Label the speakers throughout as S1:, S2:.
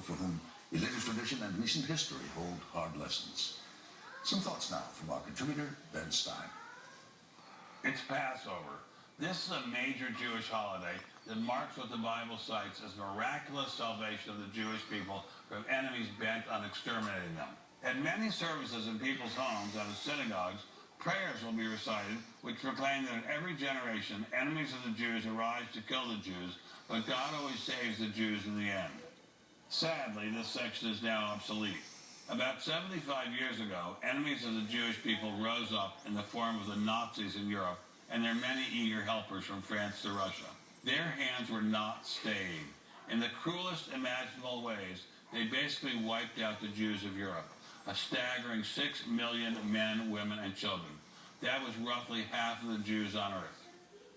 S1: for whom religious tradition and recent history hold hard lessons. Some thoughts now from our contributor, Ben Stein.
S2: It's Passover. This is a major Jewish holiday that marks what the Bible cites as miraculous salvation of the Jewish people from enemies bent on exterminating them. At many services in people's homes and in synagogues, prayers will be recited which proclaim that in every generation, enemies of the Jews arise to kill the Jews, but God always saves the Jews in the end. Sadly, this section is now obsolete. About 75 years ago, enemies of the Jewish people rose up in the form of the Nazis in Europe and their many eager helpers from France to Russia. Their hands were not stayed. In the cruelest imaginable ways, they basically wiped out the Jews of Europe, a staggering 6 million men, women, and children. That was roughly half of the Jews on earth.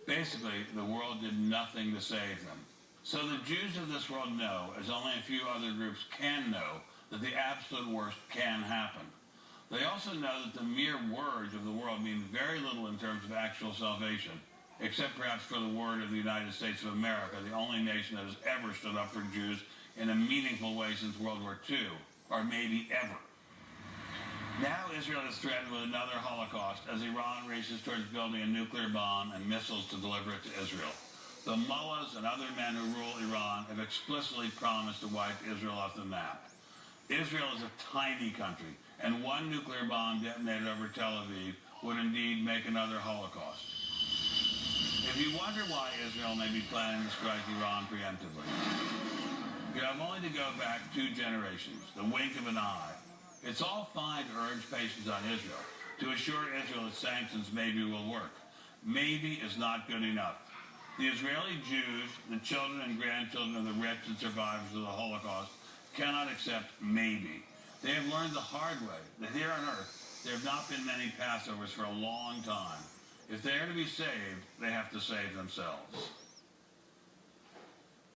S2: Basically, the world did nothing to save them. So the Jews of this world know, as only a few other groups can know, that the absolute worst can happen. They also know that the mere words of the world mean very little in terms of actual salvation, except perhaps for the word of the United States of America, the only nation that has ever stood up for Jews in a meaningful way since World War II, or maybe ever. Now Israel is threatened with another Holocaust as Iran races towards building a nuclear bomb and missiles to deliver it to Israel. The mullahs and other men who rule Iran have explicitly promised to wipe Israel off the map. Israel is a tiny country, and one nuclear bomb detonated over Tel Aviv would indeed make another Holocaust. If you wonder why Israel may be planning to strike Iran preemptively, you have only to go back 2 generations, the wink of an eye. It's all fine to urge patience on Israel, to assure Israel that sanctions maybe will work. Maybe is not good enough. The Israeli Jews, the children and grandchildren of the wretched survivors of the Holocaust, cannot accept maybe. They have learned the hard way that here on earth there have not been many Passovers for a long time. If they are to be saved, they have to save themselves.